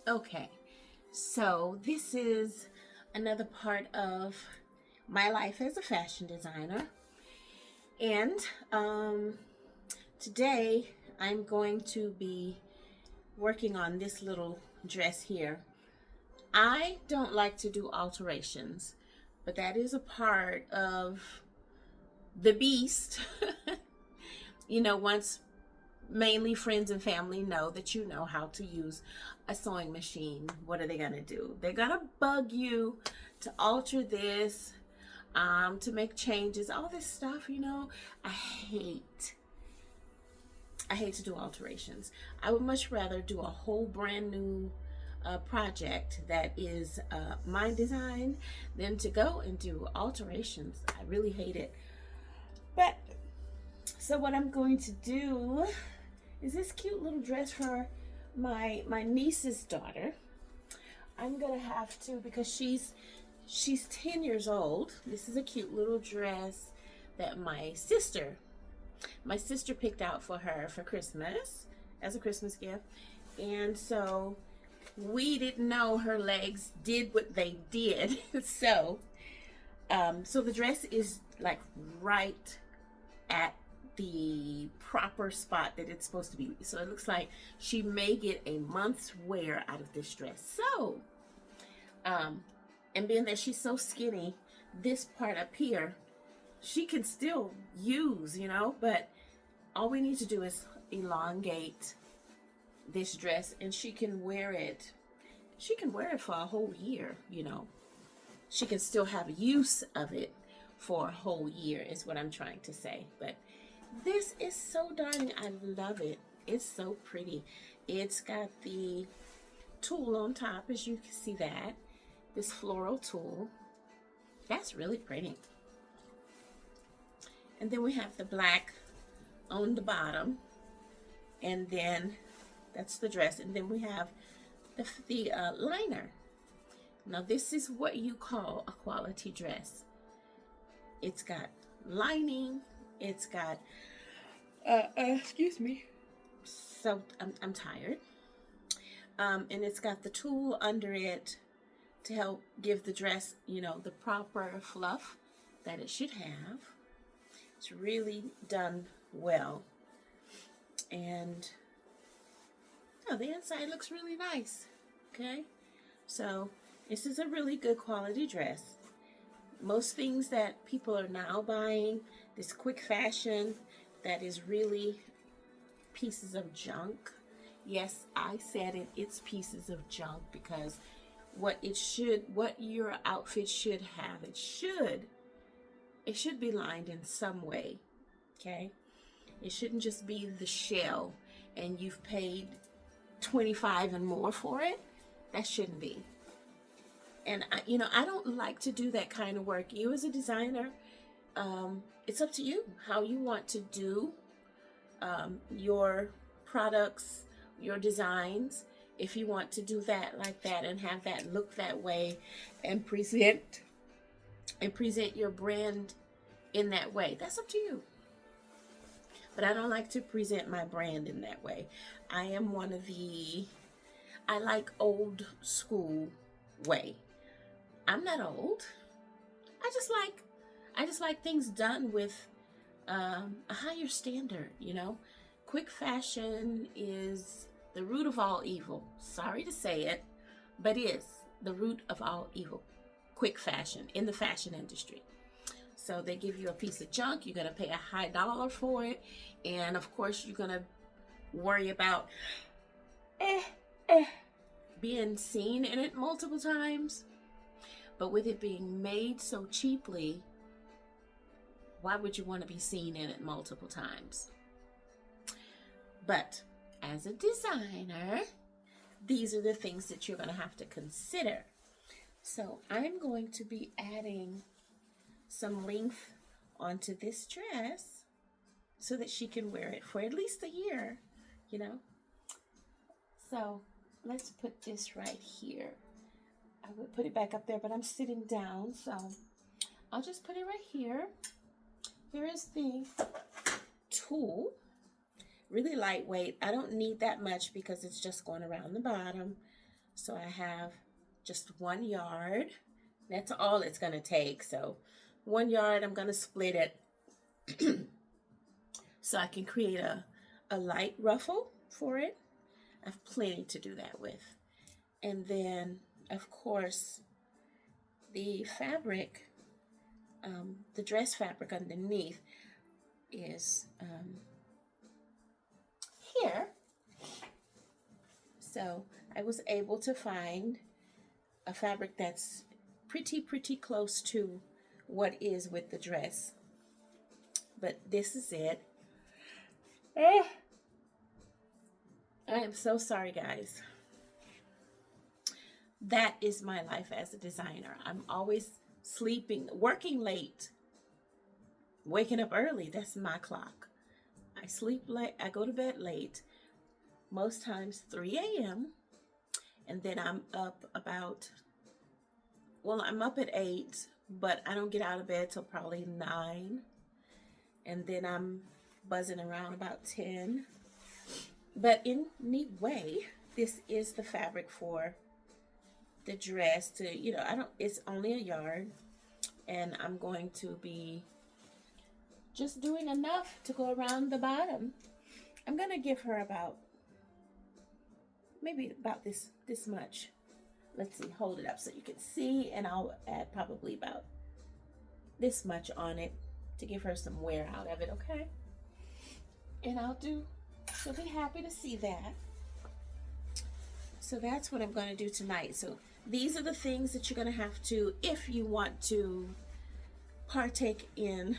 Okay, so this is another part of my life as a fashion designer. And today I'm going to be working on this little dress here. I don't like to do alterations, but that is a part of the beast. Once mainly friends and family know that you know how to use a sewing machine, what are they going to do? They're going to bug you to alter this, to make changes, all this stuff. I hate I hate to do alterations. I would much rather do a whole brand new project that is my design than to go and do alterations. I really hate it. But so what I'm going to do is this cute little dress for my niece's daughter. I'm gonna have to, because she's 10 years old. This is a cute little dress that my sister picked out for her for Christmas as a Christmas gift. And so we didn't know her legs did what they did. So the dress is like right at the proper spot that it's supposed to be. So it looks like she may get a month's wear out of this dress. So, and being that she's so skinny, this part up here, she can still use, but all we need to do is elongate this dress and she can wear it. She can wear it for a whole year. She can still have use of it for a whole year is what I'm trying to say. But this is so darling. I love it. It's so pretty. It's got the tulle on top, as you can see that. This floral tulle. That's really pretty. And then we have the black on the bottom. And then that's the dress. And then we have the liner. Now this is what you call a quality dress. It's got lining. It's got, excuse me. So I'm tired. And it's got the tulle under it to help give the dress, the proper fluff that it should have. It's really done well. And the inside looks really nice. Okay. So this is a really good quality dress. Most things that people are now buying, this quick fashion that is really pieces of junk. Yes, I said it. It's pieces of junk because what your outfit should have, it should be lined in some way. Okay? It shouldn't just be the shell and you've paid $25 and more for it. That shouldn't be. And I don't like to do that kind of work. You as a designer, it's up to you how you want to do your products, your designs. If you want to do that like that and have that look that way and present your brand in that way, that's up to you. But I don't like to present my brand in that way. I like old school way. I'm not old. I just like things done with a higher standard. Quick fashion is the root of all evil. Sorry to say it, but it is the root of all evil. Quick fashion in the fashion industry. So they give you a piece of junk. You're gonna pay a high dollar for it, and of course you're gonna worry about being seen in it multiple times. But with it being made so cheaply, why would you want to be seen in it multiple times? But as a designer, these are the things that you're going to have to consider. So I'm going to be adding some length onto this dress so that she can wear it for at least a year, So let's put this right here. I would put it back up there, but I'm sitting down, so I'll just put it right here. Here is the tulle. Really lightweight. I don't need that much because it's just going around the bottom. So I have just 1 yard. That's all it's going to take. So 1 yard, I'm going to split it so I can create a light ruffle for it. I have plenty to do that with. And then, of course, the fabric, the dress fabric underneath is here. So I was able to find a fabric that's pretty close to what is with the dress. But this is it. I am so sorry, guys. That is my life as a designer. I'm always sleeping, working late, waking up early. That's my clock. I sleep late, I go to bed late, most times 3 a.m. And then I'm up about, well, I'm up at 8, but I don't get out of bed till probably 9. And then I'm buzzing around about 10. But anyway, this is the fabric for the dress to, it's only 1 yard. And I'm going to be just doing enough to go around the bottom. I'm going to give her maybe about this much. Let's see, hold it up so you can see, and I'll add probably about this much on it to give her some wear out of it, okay? And she'll be happy to see that. So that's what I'm going to do tonight. So these are the things that you're going to have to, if you want to partake in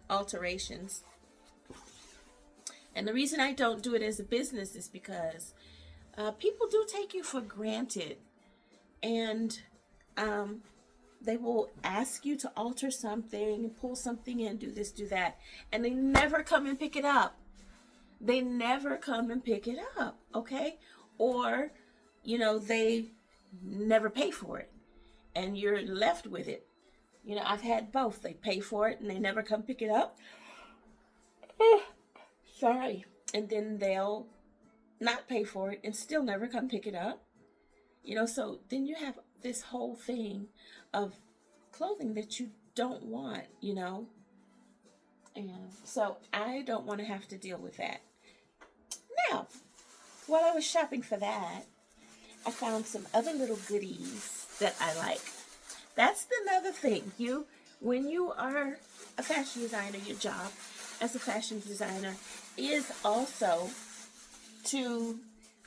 alterations. And the reason I don't do it as a business is because people do take you for granted, and they will ask you to alter something, pull something in, do this, do that, and they never come and pick it up. They never come and pick it up, okay? Or, they never pay for it, and you're left with it. I've had both. They pay for it, and they never come pick it up. Sorry. And then they'll not pay for it and still never come pick it up. So then you have this whole thing of clothing that you don't want, And so I don't want to have to deal with that. Now, while I was shopping for that, I found some other little goodies that I like. That's another thing. When you are a fashion designer, your job as a fashion designer is also to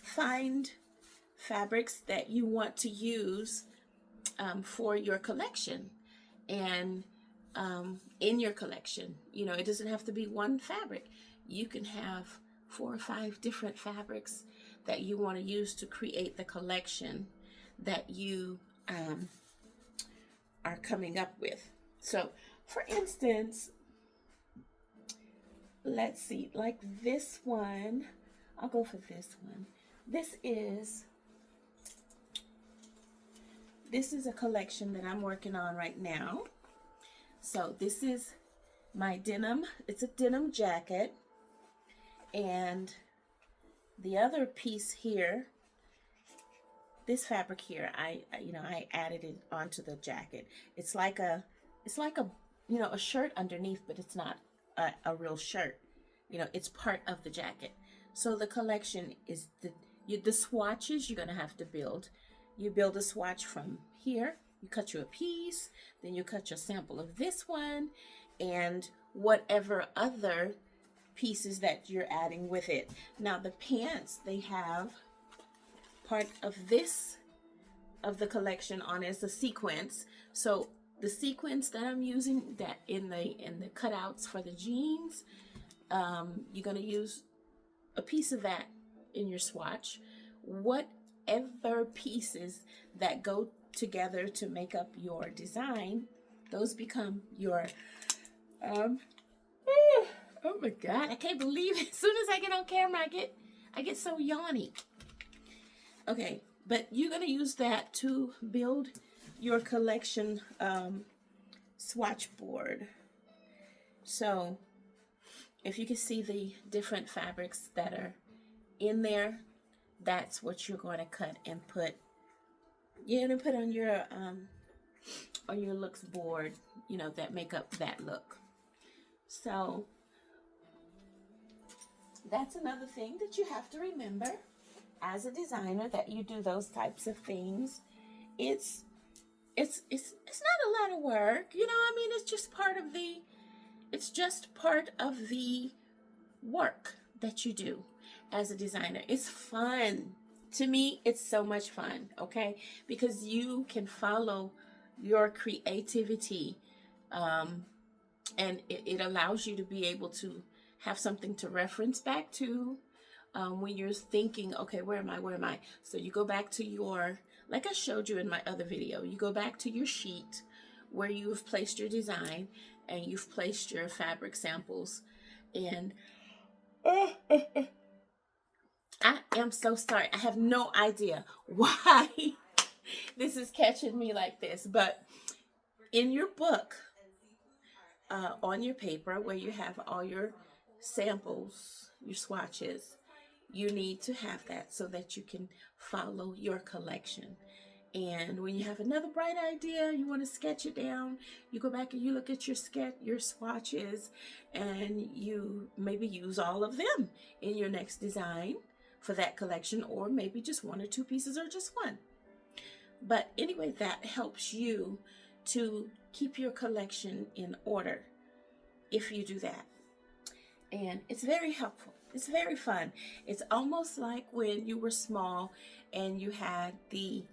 find fabrics that you want to use for your collection. And in your collection, it doesn't have to be one fabric. You can have 4 or 5 different fabrics that you want to use to create the collection that you are coming up with. So, for instance, let's see, like this one, I'll go for this one. This is a collection that I'm working on right now. So this is my denim. It's a denim jacket. And the other piece here, this fabric here, I added it onto the jacket. It's like a shirt underneath, but it's not a real shirt. It's part of the jacket. So the collection is the swatches you're gonna have to build. You build a swatch from here. You cut you a piece, then you cut your sample of this one, and whatever other pieces that you're adding with it. Now the pants, they have part of the collection on as a sequence. So the sequence that I'm using, that in the cutouts for the jeans, you're gonna use a piece of that in your swatch. Whatever pieces that go together to make up your design, those become your oh my god, I can't believe it. As soon as I get on camera, I get so yawny. Okay, but you're gonna use that to build your collection swatch board. So if you can see the different fabrics that are in there, that's what you're going to cut and put. You're going to put on your looks board, you know, that make up that look. So that's another thing that you have to remember as a designer, that you do those types of things. It's not a lot of work, you know. I mean, it's just part of the work that you do as a designer. It's fun. To me, it's so much fun, okay? Because you can follow your creativity, and it allows you to be able to have something to reference back to when you're thinking, okay, where am I? So you go back to your, like I showed you in my other video, you go back to your sheet where you've placed your design and you've placed your fabric samples. And I am so sorry. I have no idea why this is catching me like this. But in your book, on your paper where you have all your samples, your swatches, you need to have that so that you can follow your collection. And when you have another bright idea, you want to sketch it down, you go back and you look at your swatches, and you maybe use all of them in your next design for that collection, or maybe just one or two pieces, or just one. But anyway, that helps you to keep your collection in order if you do that. And it's very helpful. It's very fun. It's almost like when you were small and you had the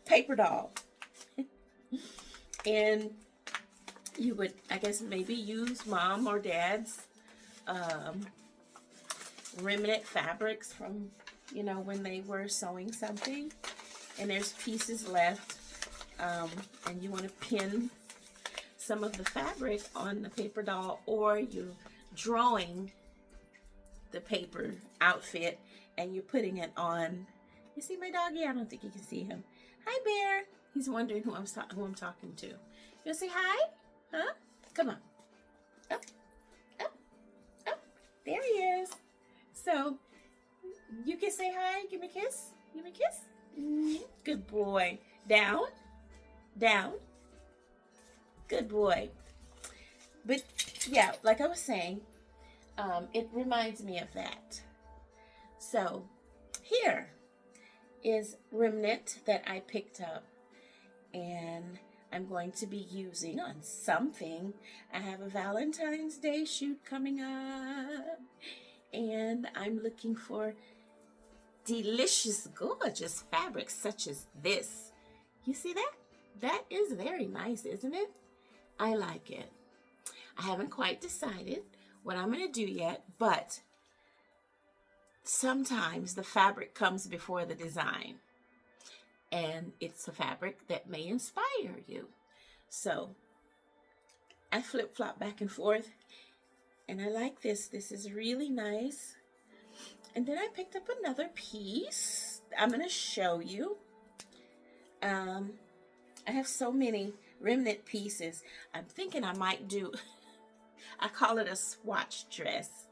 paper doll. And you would, I guess, maybe use mom or dad's remnant fabrics from, you know, when they were sewing something, and there's pieces left, and you want to pin some of the fabric on the paper doll, or you're drawing the paper outfit and you're putting it on. You see my doggy? I don't think you can see him. Hi, Bear. He's wondering who I'm talking to. You'll say hi? Huh? Come on. Up, up, up. There he is. So you can say hi. Give me a kiss. Give me a kiss. Mm-hmm. Good boy. Down, down. Good boy. But yeah, like I was saying, it reminds me of that. So here is remnant that I picked up, and I'm going to be using on something. I have a Valentine's Day shoot coming up, and I'm looking for delicious, gorgeous fabrics such as this. You see that? That is very nice, isn't it? I like it. I haven't quite decided what I'm going to do yet, but sometimes the fabric comes before the design, and it's a fabric that may inspire you. So I flip-flop back and forth, and I like this. This is really nice. And then I picked up another piece. I'm going to show you. I have so many remnant pieces. I'm thinking I might do, I call it a swatch dress.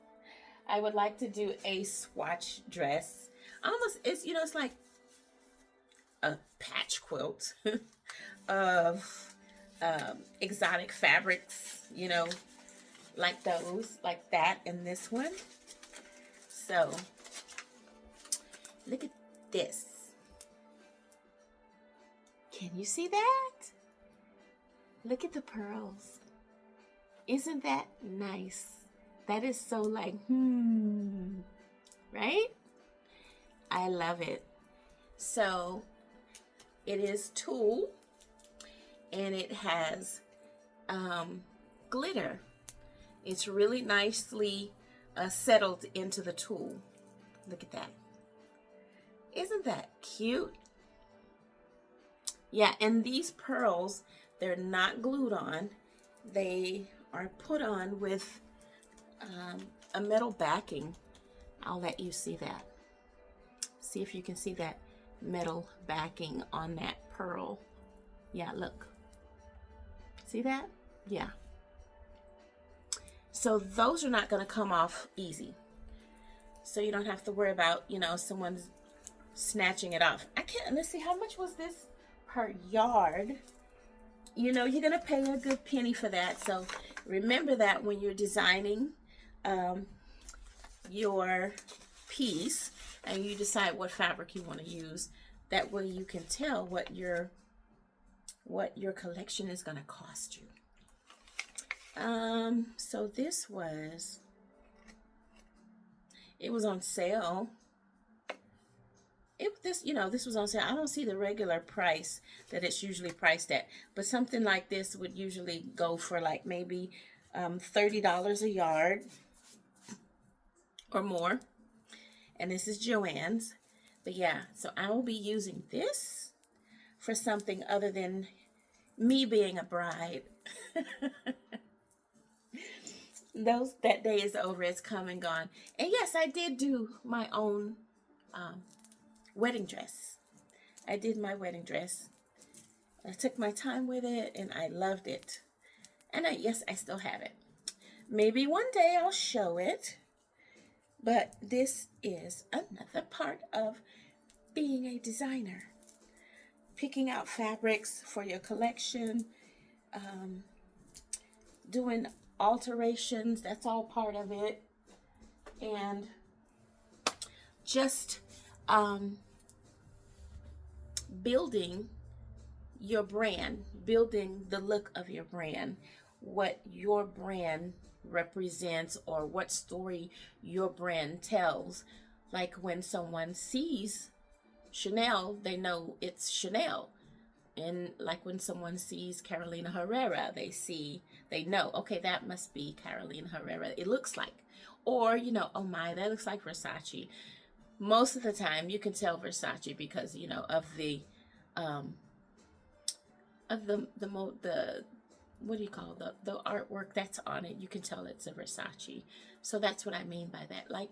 I would like to do a swatch dress. Almost, it's, you know, it's like a patch quilt of exotic fabrics, you know, like those, like that, and this one. So look at this. Can you see that? Look at the pearls. Isn't that nice? That is so like, right? I love it. So it is tulle, and it has glitter. It's really nicely settled into the tulle. Look at that. Isn't that cute? Yeah, and these pearls, they're not glued on. They are put on with a metal backing. I'll let you see that. See if you can see that metal backing on that pearl. Yeah, look. See that? Yeah. So those are not going to come off easy. So you don't have to worry about, you know, someone's snatching it off. I can't, let's see, how much was this per yard? You know, you're going to pay a good penny for that. So remember that when you're designing your piece and you decide what fabric you want to use, that way you can tell what your collection is going to cost you. So this was, it was on sale. This was on sale. I don't see the regular price that it's usually priced at, but something like this would usually go for like maybe $30 a yard or more. And this is Joann's. But yeah, so I will be using this for something other than me being a bride. That day is over. It's come and gone. And yes, I did do my own wedding dress. I did my wedding dress. I took my time with it and I loved it. And yes, I still have it. Maybe one day I'll show it. But this is another part of being a designer. Picking out fabrics for your collection, doing alterations, that's all part of it. And just building your brand, building the look of your brand, what your brand represents or what story your brand tells. Like when someone sees Chanel, they know it's Chanel. And like when someone sees Carolina Herrera, they know, okay, that must be Carolina Herrera. It looks like. Or, oh my, that looks like Versace. Most of the time you can tell Versace because, of the what do you call the artwork that's on it. You can tell it's a Versace. So that's what I mean by that. Like,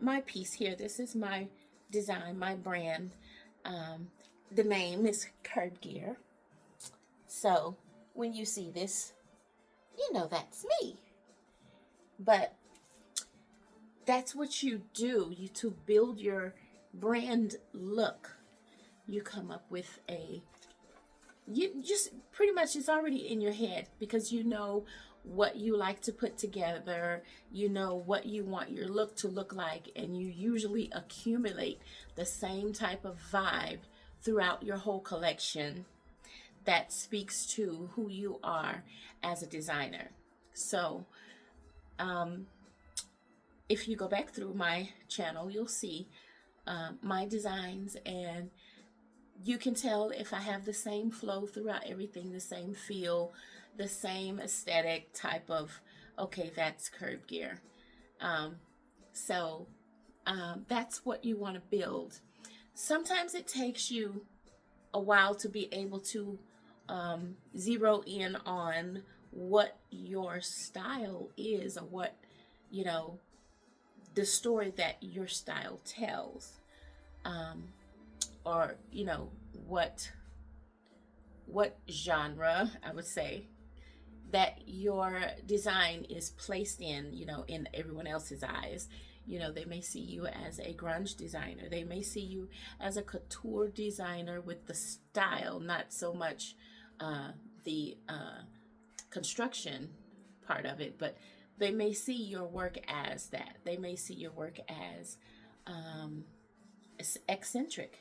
my piece here, this is my design, my brand. The name is Curb Gear. So when you see this, that's me. But that's what you do. To build your brand look, you come up with you just pretty much, it's already in your head because you know what you like to put together, you know what you want your look to look like, and you usually accumulate the same type of vibe throughout your whole collection that speaks to who you are as a designer. So if you go back through my channel, you'll see my designs, and you can tell if I have the same flow throughout everything, the same feel, the same aesthetic type of, okay, that's Curb Gear. So that's what you want to build. Sometimes it takes you a while to be able to zero in on what your style is, or what, the story that your style tells. Or what genre, I would say, that your design is placed in, in everyone else's eyes. They may see you as a grunge designer. They may see you as a couture designer with the style, not so much the construction part of it, but they may see your work as that. They may see your work as eccentric.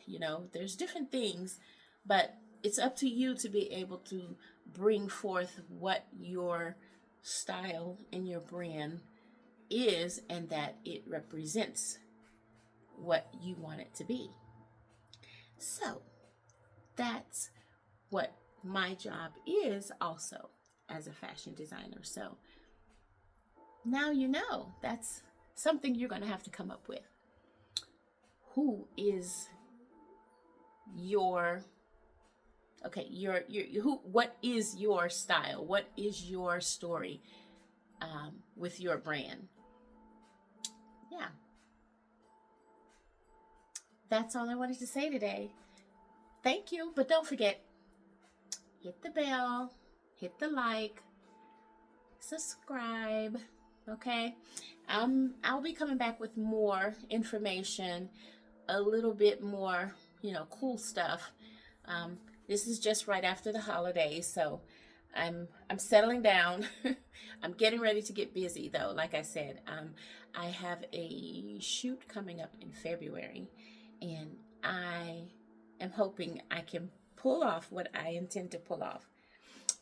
There's different things, but it's up to you to be able to bring forth what your style and your brand is, and that it represents what you want it to be. So that's what my job is also as a fashion designer. So now that's something you're going to have to come up with. Who is your what is your style? What is your story with your brand? Yeah. That's all I wanted to say today. Thank you, but don't forget, hit the bell, hit the like, subscribe, okay? I'll be coming back with more information a little bit more, you know, cool stuff. Um, this is just right after the holidays, so I'm settling down. I'm getting ready to get busy though. Like I said, I have a shoot coming up in February, and I am hoping I can pull off what I intend to pull off.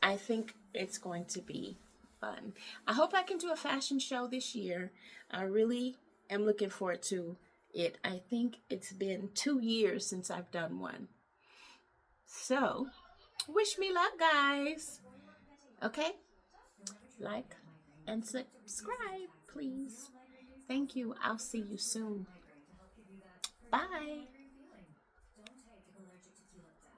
I think it's going to be fun. I hope I can do a fashion show this year. I really am looking forward to it. I think it's been 2 years since I've done one. So, wish me luck, guys. Okay? Like and subscribe, please. Thank you. I'll see you soon. Bye.